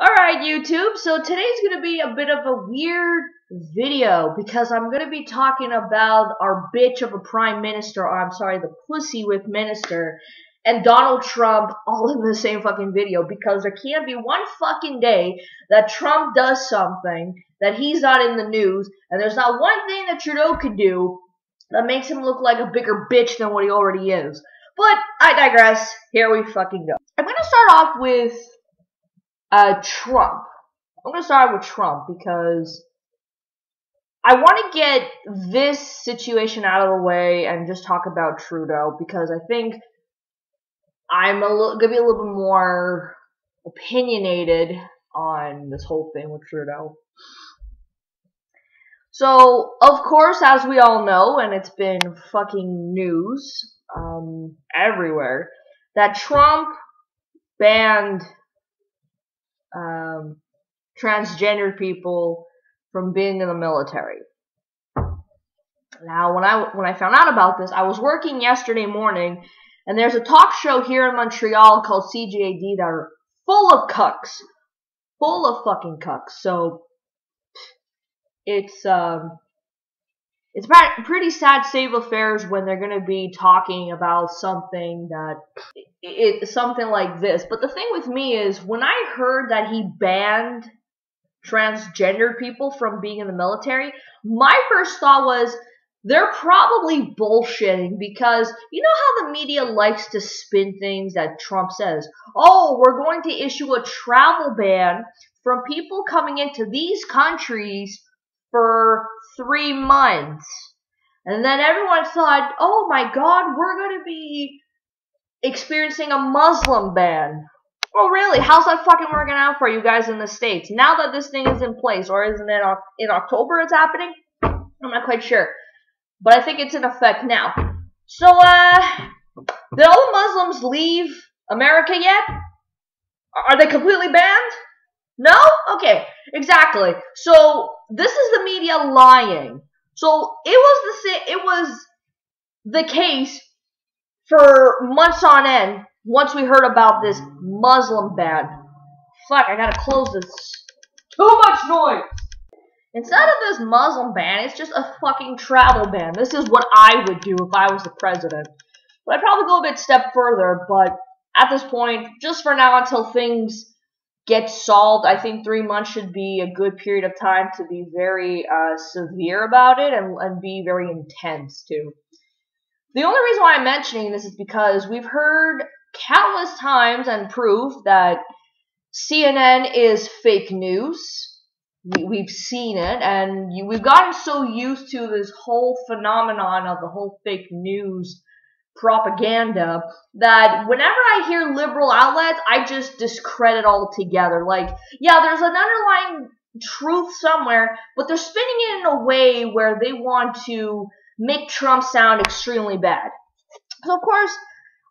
Alright, YouTube, so today's going to be a bit of a weird video because I'm going to be talking about our bitch of a prime minister, or I'm sorry, the pussy whip minister, and Donald Trump all in the same fucking video because there can't be one fucking day that Trump does something that he's not in the news, and there's not one thing that Trudeau could do that makes him look like a bigger bitch than what he already is. But I digress. Here we fucking go. I'm going to start off with Trump. I'm going to start with Trump because I want to get this situation out of the way and just talk about Trudeau because I think I'm going to be a little bit more opinionated on this whole thing with Trudeau. So, of course, as we all know, and it's been fucking news everywhere, that Trump banned transgender people from being in the military. Now, when I found out about this, I was working yesterday morning, and there's a talk show here in Montreal called CJAD that are full of cucks, full of fucking cucks. So it's pretty sad state of affairs when they're gonna be talking about something that it's something like this. But the thing with me is, when I heard that he banned transgender people from being in the military, my first thought was, they're probably bullshitting because you know how the media likes to spin things that Trump says, oh, we're going to issue a travel ban from people coming into these countries for 3 months. And then everyone thought, oh my god, we're going to be experiencing a Muslim ban. Oh really? How's that fucking working out for you guys in the States? Now that this thing is in place, or isn't it in October it's happening? I'm not quite sure. But I think it's in effect now. So, did all the Muslims leave America yet? Are they completely banned? No? Okay, exactly. So, this is the media lying. So, it was the case for months on end once we heard about this Muslim ban. Fuck, I gotta close this. Too much noise! Instead of this Muslim ban, it's just a fucking travel ban. This is what I would do if I was the president. But I'd probably go a step further, but at this point, just for now until things get solved, I think 3 months should be a good period of time to be very severe about it and be very intense too. The only reason why I'm mentioning this is because we've heard countless times and proof that CNN is fake news. We've seen it, and we've gotten so used to this whole phenomenon of the whole fake news propaganda that whenever I hear liberal outlets, I just discredit altogether. Like, yeah, there's an underlying truth somewhere, but they're spinning it in a way where they want to make Trump sound extremely bad. So, of course,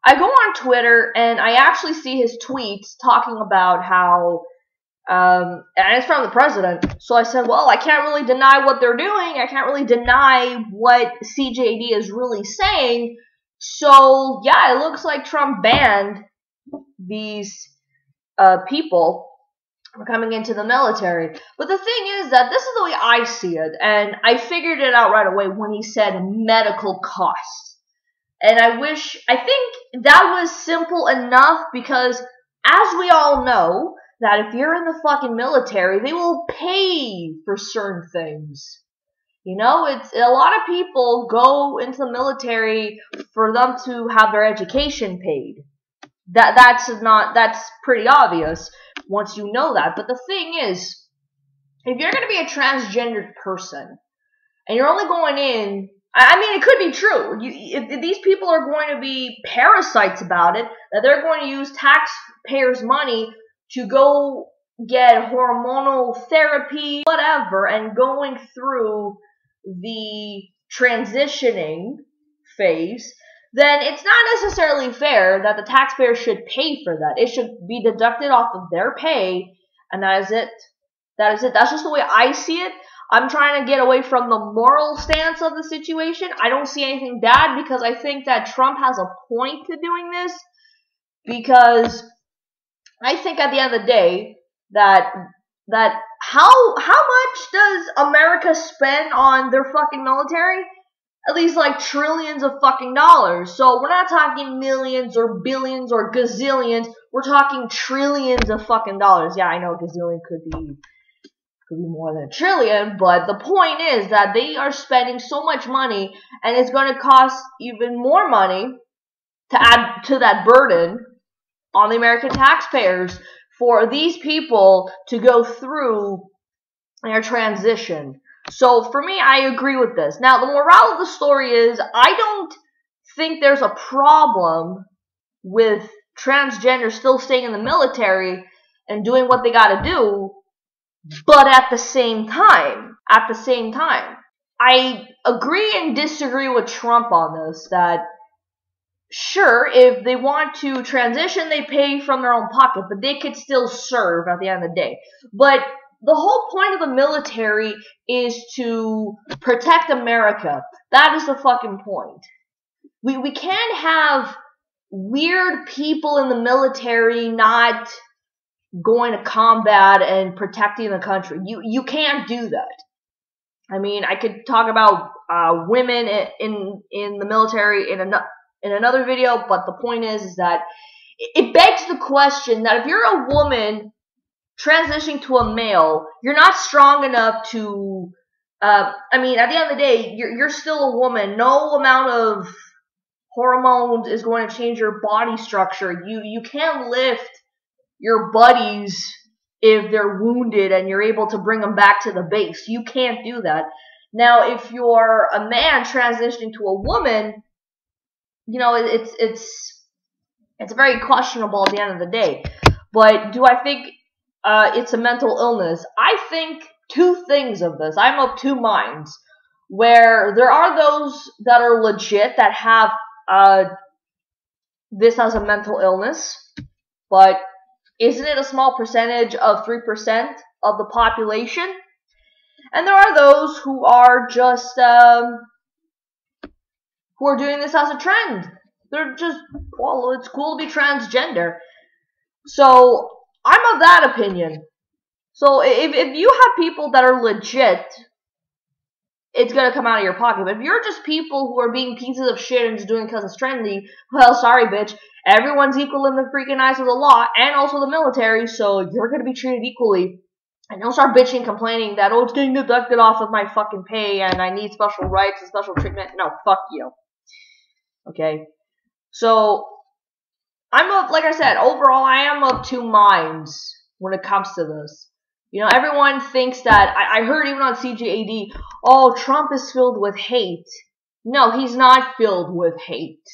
I go on Twitter, and I actually see his tweets talking about how and it's from the president. So I said, well, I can't really deny what they're doing. I can't really deny what CJD is really saying. So, yeah, it looks like Trump banned these people from coming into the military. But the thing is that this is the way I see it. And I figured it out right away when he said medical costs. And I think that was simple enough because, as we all know, that if you're in the fucking military, they will pay for certain things. You know, it's a lot of people go into the military for them to have their education paid. That's pretty obvious once you know that. But the thing is, if you're going to be a transgendered person and you're only going in, I mean, it could be true. If these people are going to be parasites about it, that they're going to use taxpayers' money to go get hormonal therapy, whatever, and going through the transitioning phase, then it's not necessarily fair that the taxpayer should pay for that. It should be deducted off of their pay, and that is it. That is it. That's just the way I see it. I'm trying to get away from the moral stance of the situation. I don't see anything bad because I think that Trump has a point to doing this because I think at the end of the day, that how much does America spend on their fucking military? At least like trillions of fucking dollars. So we're not talking millions or billions or gazillions. We're talking trillions of fucking dollars. Yeah, I know gazillion could be more than a trillion, but the point is that they are spending so much money, and it's going to cost even more money to add to that burden on the American taxpayers for these people to go through their transition. So for me, I agree with this. Now, the moral of the story is I don't think there's a problem with transgender still staying in the military and doing what they gotta do, but at the same time, I agree and disagree with Trump on this, that sure, if they want to transition, they pay from their own pocket, but they could still serve at the end of the day. But the whole point of the military is to protect America. That is the fucking point. We can't have weird people in the military not going to combat and protecting the country. You can't do that. I mean, I could talk about women in the military in another video, but the point is that it begs the question that if you're a woman transitioning to a male, you're not strong enough to, I mean, at the end of the day, you're still a woman. No amount of hormones is going to change your body structure. You can't lift your buddies if they're wounded and you're able to bring them back to the base. You can't do that. Now, if you're a man transitioning to a woman, you know, it's very questionable at the end of the day. But do I think it's a mental illness? I think two things of this. I'm of two minds. Where there are those that are legit that have this as a mental illness, but isn't it a small percentage of 3% of the population? And there are those who are just who are doing this as a trend. They're just, well, it's cool to be transgender. So I'm of that opinion. So if you have people that are legit, it's gonna come out of your pocket. But if you're just people who are being pieces of shit and just doing it because it's trendy, well, sorry, bitch. Everyone's equal in the freaking eyes of the law and also the military, so you're gonna be treated equally. And don't start bitching, complaining that, oh, it's getting deducted off of my fucking pay and I need special rights and special treatment. No, fuck you. Okay? So, like I said, overall, I am of two minds when it comes to this. You know, everyone thinks that, I heard even on CJAD, oh, Trump is filled with hate. No, he's not filled with hate.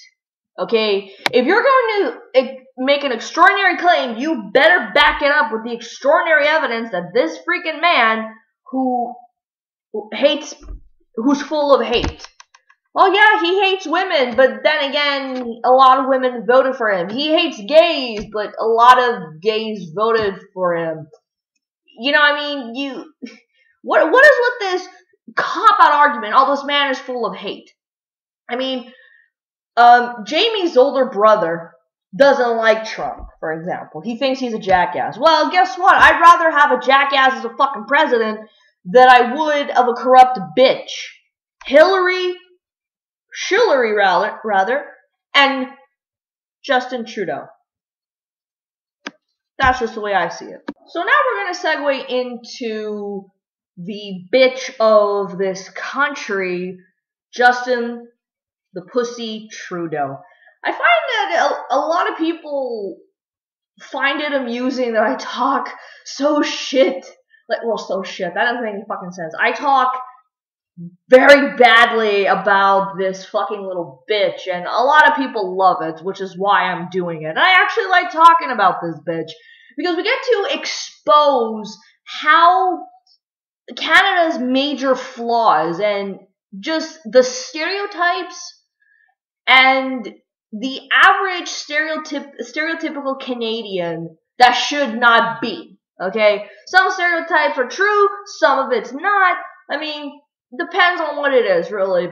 Okay? If you're going to make an extraordinary claim, you better back it up with the extraordinary evidence that this freaking man who's full of hate. Oh yeah, he hates women, but then again, a lot of women voted for him. He hates gays, but a lot of gays voted for him. You know, I mean, what is with this cop-out argument? Oh, this man is full of hate. I mean, Jamie's older brother doesn't like Trump, for example. He thinks he's a jackass. Well, guess what? I'd rather have a jackass as a fucking president than I would of a corrupt bitch. Hillary, rather, and Justin Trudeau. That's just the way I see it. So now we're going to segue into the bitch of this country, Justin the Pussy Trudeau. I find that a lot of people find it amusing that I talk so shit. So shit. That doesn't make any fucking sense. I talk very badly about this fucking little bitch, and a lot of people love it, which is why I'm doing it. And I actually like talking about this bitch, because we get to expose how Canada's major flaws and just the stereotypes and the average stereotypical Canadian that should not be. Okay? Some stereotypes are true, some of it's not. I mean, depends on what it is, really.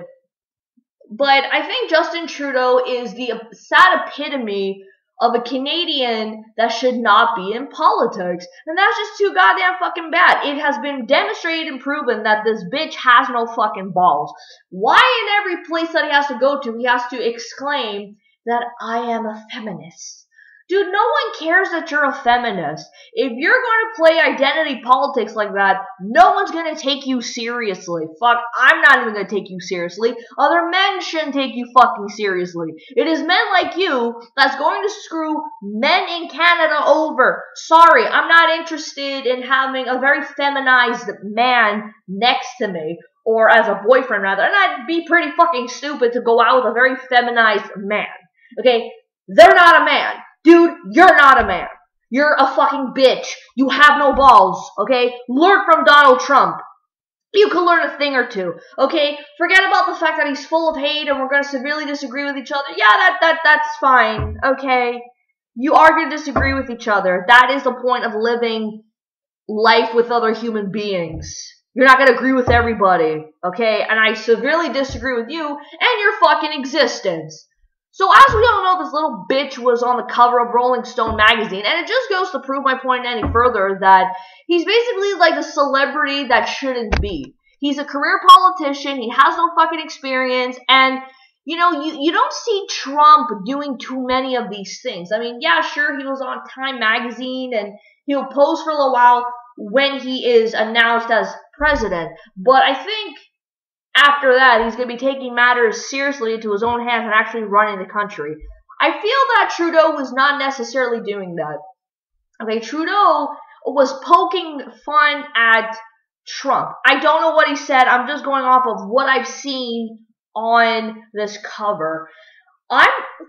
But I think Justin Trudeau is the sad epitome of a Canadian that should not be in politics. And that's just too goddamn fucking bad. It has been demonstrated and proven that this bitch has no fucking balls. Why in every place that he has to go to, he has to exclaim that I am a feminist? Dude, no one cares that you're a feminist. If you're going to play identity politics like that, no one's going to take you seriously. Fuck, I'm not even going to take you seriously. Other men shouldn't take you fucking seriously. It is men like you that's going to screw men in Canada over. Sorry, I'm not interested in having a very feminized man next to me. Or as a boyfriend, rather. And I'd be pretty fucking stupid to go out with a very feminized man. Okay? They're not a man. Dude, you're not a man. You're a fucking bitch. You have no balls, okay? Learn from Donald Trump. You can learn a thing or two, okay? Forget about the fact that he's full of hate and we're gonna severely disagree with each other. Yeah, that's fine, okay? You are gonna disagree with each other. That is the point of living life with other human beings. You're not gonna agree with everybody, okay? And I severely disagree with you and your fucking existence. So as we all know, this little bitch was on the cover of Rolling Stone magazine, and it just goes to prove my point any further that he's basically like a celebrity that shouldn't be. He's a career politician, he has no fucking experience, and you know, you don't see Trump doing too many of these things. I mean, yeah, sure, he was on Time magazine, and he'll pose for a little while when he is announced as president, but I think after that, he's going to be taking matters seriously into his own hands and actually running the country. I feel that Trudeau was not necessarily doing that. Okay, Trudeau was poking fun at Trump. I don't know what he said. I'm just going off of what I've seen on this cover.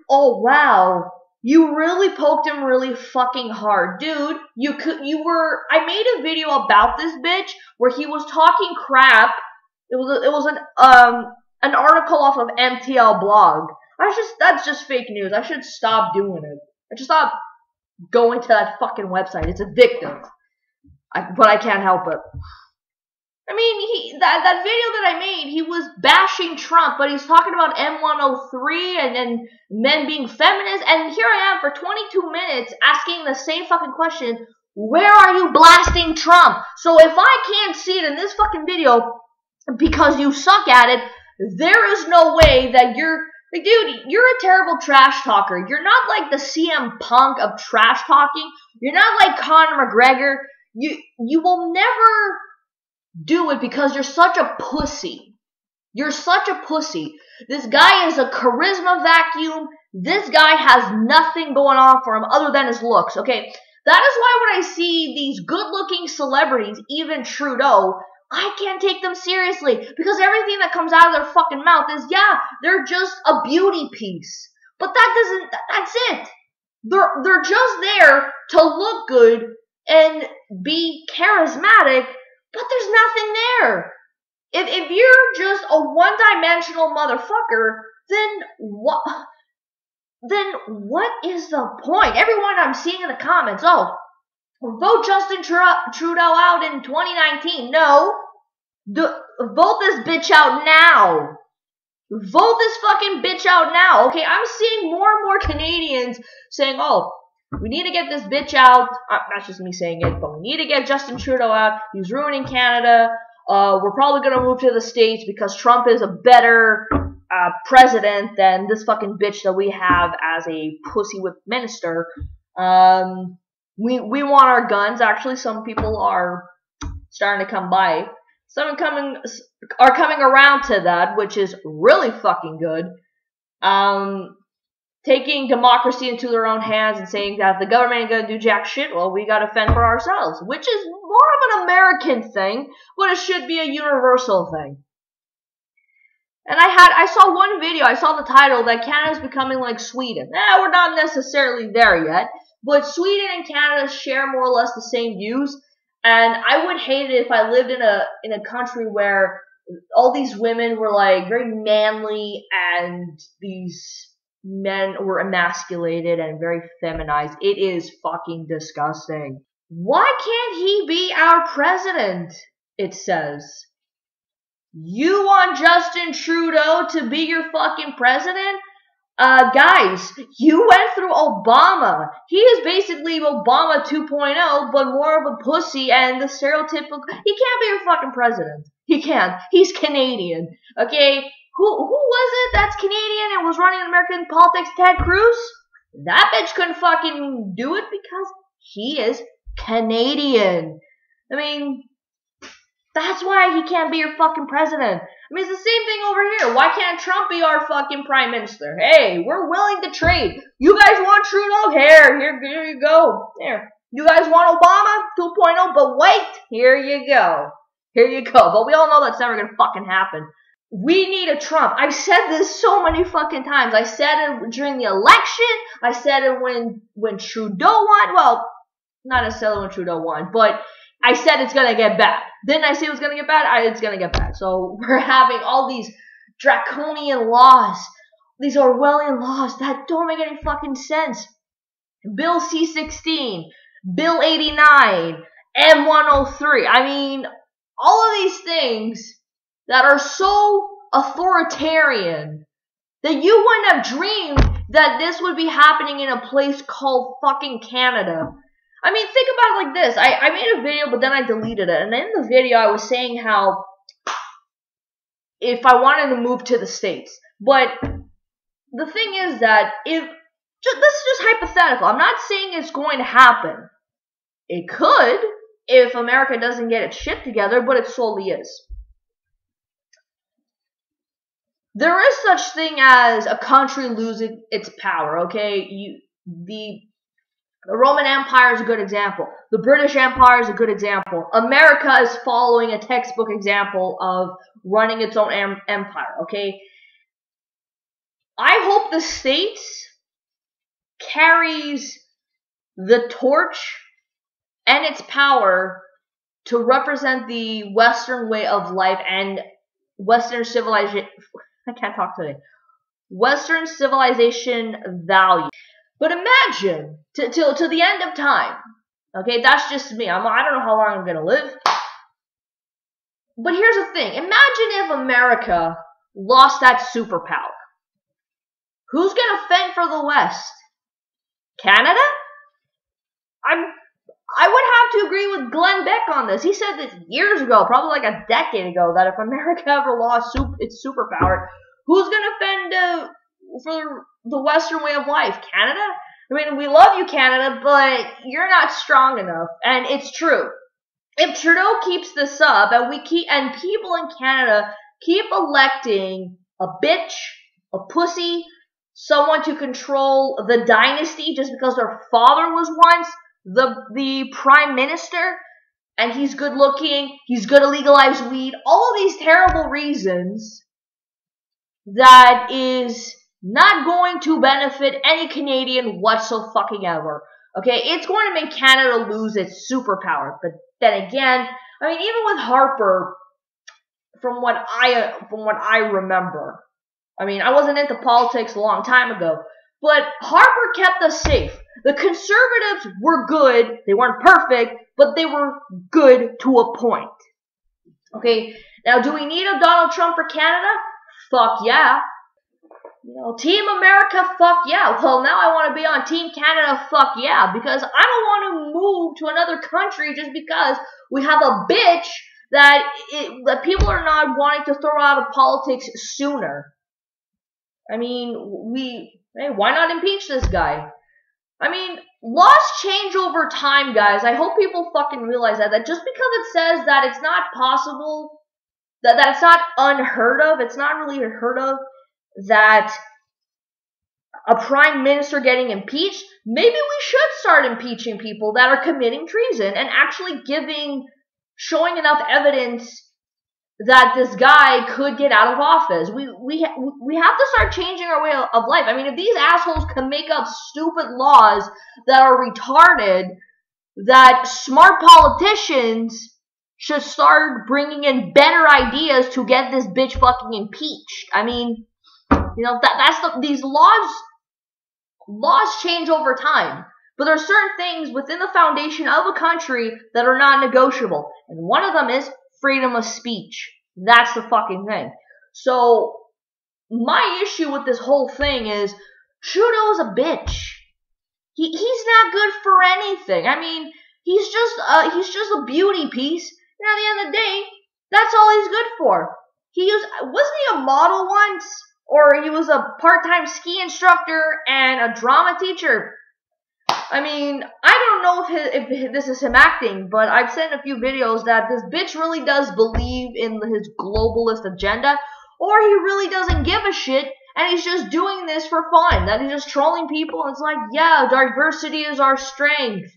Oh wow. You really poked him really fucking hard. Dude, I made a video about this bitch where he was talking crap. It was an article off of MTL blog. That's just fake news. I should stop doing it. I should stop going to that fucking website. It's addictive. But I can't help it. I mean, that video that I made, he was bashing Trump, but he's talking about M103 and men being feminists, and here I am for 22 minutes asking the same fucking question, where are you blasting Trump? So if I can't see it in this fucking video, because you suck at it, there is no way that like, dude, you're a terrible trash talker. You're not like the CM Punk of trash talking. You're not like Conor McGregor. You will never do it because you're such a pussy. You're such a pussy. This guy is a charisma vacuum. This guy has nothing going on for him other than his looks, okay? That is why when I see these good-looking celebrities, even Trudeau, I can't take them seriously because everything that comes out of their fucking mouth is, yeah, they're just a beauty piece. But that's it. They're just there to look good and be charismatic, but there's nothing there. If you're just a one-dimensional motherfucker, then what is the point? Everyone I'm seeing in the comments, oh, vote Justin Trudeau out in 2019. No. Vote this bitch out now. Vote this fucking bitch out now. Okay, I'm seeing more and more Canadians saying, oh, we need to get this bitch out. That's just me saying it, but we need to get Justin Trudeau out. He's ruining Canada. We're probably going to move to the States because Trump is a better president than this fucking bitch that we have as a pussy whip minister. We want our guns. Actually, some people are starting to come by. Some are coming around to that, which is really fucking good. Taking democracy into their own hands and saying that the government ain't gonna do jack shit, well, we gotta fend for ourselves, which is more of an American thing, but it should be a universal thing. And I saw one video, I saw the title that Canada's becoming like Sweden. We're not necessarily there yet, but Sweden and Canada share more or less the same views, and I would hate it if I lived in a country where all these women were like very manly and these men were emasculated and very feminized. It is fucking disgusting. Why can't he be our president? It says. You want Justin Trudeau to be your fucking president? Guys, you went through Obama. He is basically Obama 2.0, but more of a pussy and the stereotypical. He can't be your fucking president. He can't. He's Canadian. Okay? Who was it that's Canadian and was running American politics? Ted Cruz? That bitch couldn't fucking do it because he is Canadian. I mean, that's why he can't be your fucking president. I mean, it's the same thing over here. Why can't Trump be our fucking prime minister? Hey, we're willing to trade. You guys want Trudeau? Here you go. Here. You guys want Obama 2.0? But wait, here you go. Here you go. But we all know that's never gonna fucking happen. We need a Trump. I've said this so many fucking times. I said it during the election. I said it when Trudeau won. Well, not necessarily when Trudeau won, but I said it's gonna get bad. Didn't I say it was gonna get bad? It's gonna get bad. So we're having all these draconian laws, these Orwellian laws that don't make any fucking sense. Bill C-16, Bill 89, M-103. I mean, all of these things that are so authoritarian that you wouldn't have dreamed that this would be happening in a place called fucking Canada. I mean, think about it like this. I made a video, but then I deleted it. And in the video, I was saying how if I wanted to move to the States. But the thing is that this is just hypothetical. I'm not saying it's going to happen. It could if America doesn't get its shit together, but it slowly is. There is such thing as a country losing its power, okay? The Roman Empire is a good example. The British Empire is a good example. America is following a textbook example of running its own empire, okay? I hope the States carries the torch and its power to represent the Western way of life and Western civilization. I can't talk today. Western civilization value. But imagine, till the end of time, okay, that's just me. I don't know how long I'm going to live. But here's the thing. Imagine if America lost that superpower. Who's going to fend for the West? Canada? I would have to agree with Glenn Beck on this. He said this years ago, probably like a decade ago, that if America ever lost its superpower, who's going to fend for the Western way of life? Canada? I mean, we love you, Canada, but you're not strong enough. And it's true. If Trudeau keeps this up, and people in Canada keep electing a bitch, a pussy, someone to control the dynasty just because their father was once the prime minister, and he's good looking, he's good to legalize weed, all of these terrible reasons that is not going to benefit any Canadian whatsoever. Okay, it's going to make Canada lose its superpower. But then again, I mean, even with Harper, from what I remember, I mean, I wasn't into politics a long time ago, but Harper kept us safe. The Conservatives were good. They weren't perfect, but they were good to a point. Okay, now do we need a Donald Trump for Canada? Fuck yeah. You know, Team America, fuck yeah. Well, now I want to be on Team Canada, fuck yeah. Because I don't want to move to another country just because we have a bitch that people are not wanting to throw out of politics sooner. I mean, hey, why not impeach this guy? I mean, laws change over time, guys. I hope people fucking realize that just because it says that it's not possible, that it's not unheard of, it's not really heard of, that a prime minister getting impeached, maybe we should start impeaching people that are committing treason and actually showing enough evidence that this guy could get out of office. We have to start changing our way of life. I mean, if these assholes can make up stupid laws that are retarded, that smart politicians should start bringing in better ideas to get this bitch fucking impeached. I mean, you know, these laws change over time. But there are certain things within the foundation of a country that are not negotiable. And one of them is freedom of speech. That's the fucking thing. So, my issue with this whole thing is Trudeau's a bitch. He's not good for anything. I mean, he's just a beauty piece. And at the end of the day, that's all he's good for. Wasn't he a model once? Or he was a part-time ski instructor and a drama teacher? I mean, I don't know if this is him acting, but I've seen a few videos that this bitch really does believe in his globalist agenda, or he really doesn't give a shit, and he's just doing this for fun, that he's just trolling people, and it's like, yeah, diversity is our strength.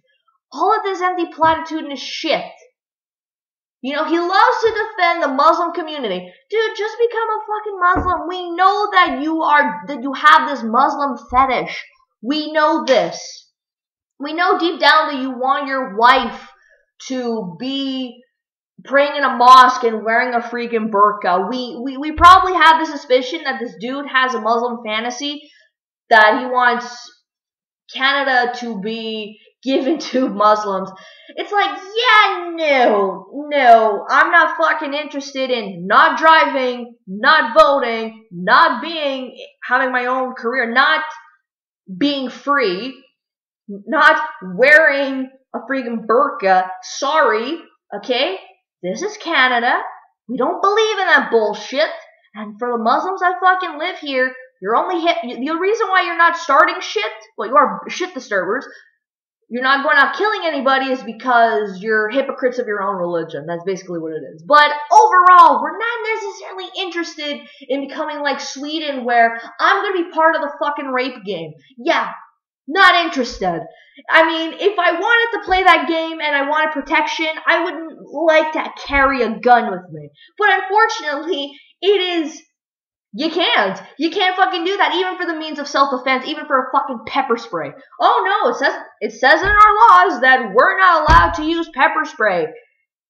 All of this empty platitudinous shit. You know, he loves to defend the Muslim community. Dude, just become a fucking Muslim. We know that you have this Muslim fetish. We know this. We know deep down that you want your wife to be praying in a mosque and wearing a freaking burqa. We probably have the suspicion that this dude has a Muslim fantasy that he wants Canada to be given to Muslims. It's like, yeah, no, I'm not fucking interested in not driving, not voting, having my own career, not being free, not wearing a freaking burqa. Sorry, okay? This is Canada. We don't believe in that bullshit. And for the Muslims that fucking live here, the reason why you're not starting shit, well, you are shit disturbers, you're not going out killing anybody is because you're hypocrites of your own religion. That's basically what it is. But overall, we're not necessarily interested in becoming like Sweden, where I'm going to be part of the fucking rape game. Yeah, not interested. I mean, if I wanted to play that game and I wanted protection, I wouldn't like to carry a gun with me. But unfortunately, you can't fucking do that, even for the means of self-defense, even for a fucking pepper spray. Oh no, it says in our laws that we're not allowed to use pepper spray.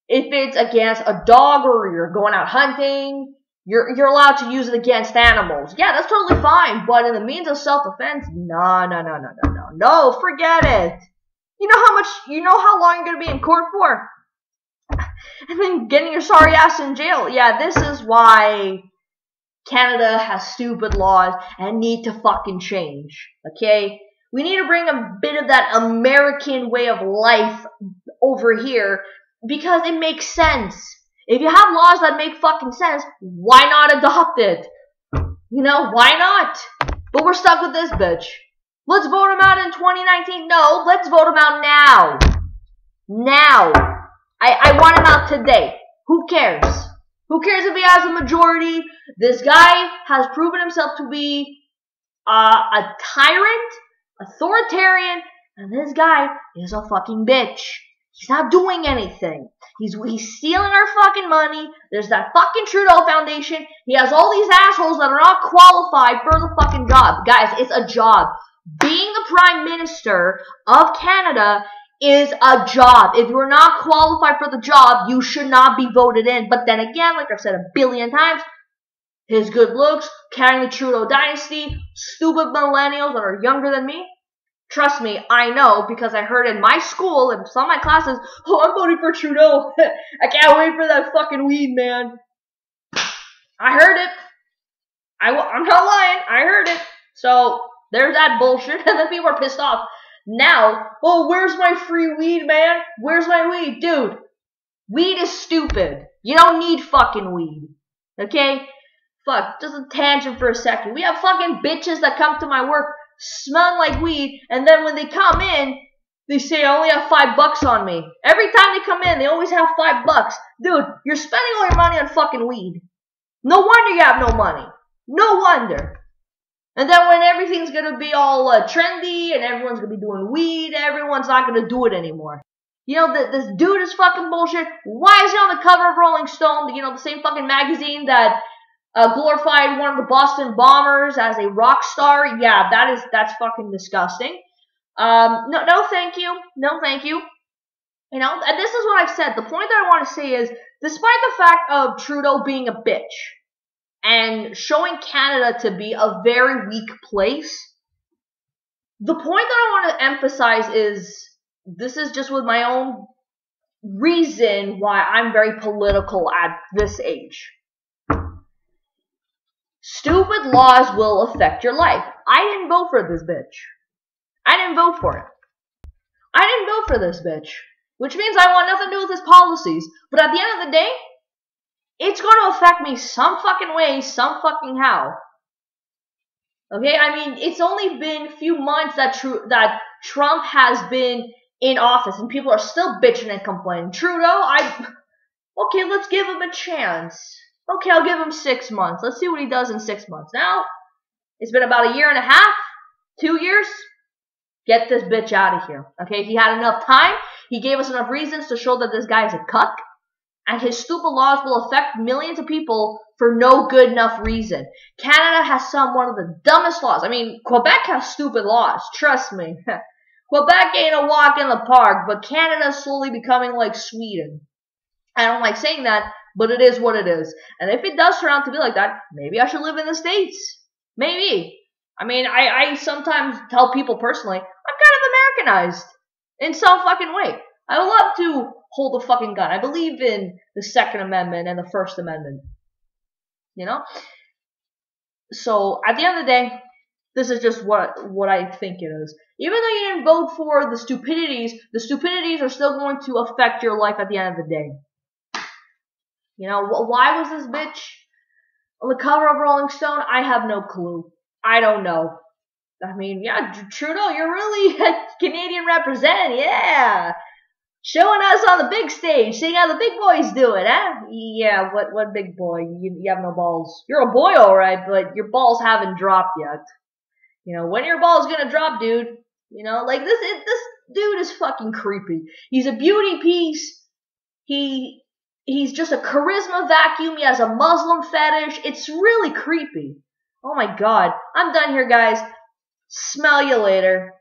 If it's against a dog or you're going out hunting, you're allowed to use it against animals. Yeah, that's totally fine, but in the means of self-defense, no, forget it. You know how long you're gonna be in court for? And then getting your sorry ass in jail. Yeah, this is why Canada has stupid laws and need to fucking change, okay? We need to bring a bit of that American way of life over here because it makes sense. If you have laws that make fucking sense, why not adopt it? You know, why not? But we're stuck with this bitch. Let's vote him out in 2019. No, let's vote him out now. Now. I want him out today. Who cares? Who cares if he has a majority? This guy has proven himself to be a tyrant, authoritarian, and this guy is a fucking bitch. He's not doing anything. He's stealing our fucking money. There's that fucking Trudeau Foundation. He has all these assholes that are not qualified for the fucking job. Guys, it's a job. Being the Prime Minister of Canada is a job. If you're not qualified for the job, you should not be voted in. But then again, like I've said a billion times, his good looks, carrying the Trudeau dynasty, stupid millennials that are younger than me. Trust me, I know, because I heard in my school, in some of my classes, oh, I'm voting for Trudeau. I can't wait for that fucking weed, man. I heard it. I'm not lying. I heard it. So, there's that bullshit, and then people are pissed off. Now, oh, where's my free weed, man? Where's my weed? Dude, weed is stupid. You don't need fucking weed. Okay? Fuck, just a tangent for a second. We have fucking bitches that come to my work smelling like weed, and then when they come in, they say, I only have $5 on me. Every time they come in, they always have $5. Dude, you're spending all your money on fucking weed. No wonder you have no money. No wonder. And then when everything's gonna be all trendy and everyone's gonna be doing weed, everyone's not gonna do it anymore. You know, this dude is fucking bullshit. Why is he on the cover of Rolling Stone? You know, the same fucking magazine that glorified one of the Boston bombers as a rock star. Yeah, that's fucking disgusting. No thank you. No thank you. You know, and this is what I've said. The point that I want to say is, despite the fact of Trudeau being a bitch, and showing Canada to be a very weak place, the point that I want to emphasize is, this is just with my own reason why I'm very political at this age. Stupid laws will affect your life. I didn't vote for this bitch. I didn't vote for it. I didn't vote for this bitch. Which means I want nothing to do with his policies. But at the end of the day, it's going to affect me some fucking way, some fucking how. Okay? I mean, it's only been a few months that Trump has been in office, and people are still bitching and complaining. Trudeau, okay, let's give him a chance. Okay, I'll give him 6 months. Let's see what he does in 6 months. Now, it's been about 1.5 years, 2 years. Get this bitch out of here. Okay, he had enough time. He gave us enough reasons to show that this guy is a cuck. And his stupid laws will affect millions of people for no good enough reason. Canada has one of the dumbest laws. I mean, Quebec has stupid laws. Trust me. Quebec ain't a walk in the park, but Canada's slowly becoming like Sweden. I don't like saying that, but it is what it is. And if it does turn out to be like that, maybe I should live in the States. Maybe. I mean, I sometimes tell people personally, I'm kind of Americanized in some fucking way. I would love to hold a fucking gun. I believe in the Second Amendment and the First Amendment. You know? So, at the end of the day, this is just what I think it is. Even though you didn't vote for the stupidities are still going to affect your life at the end of the day. You know, why was this bitch on the cover of Rolling Stone? I have no clue. I don't know. I mean, yeah, Trudeau, you're really a Canadian representative, yeah. Showing us on the big stage, seeing how the big boys do it, huh? Yeah, what big boy? You have no balls. You're a boy, alright, but your balls haven't dropped yet. You know, when are your balls gonna drop, dude? You know, like, this dude is fucking creepy. He's a beauty piece. He's just a charisma vacuum. He has a Muslim fetish. It's really creepy. Oh my god. I'm done here, guys. Smell you later.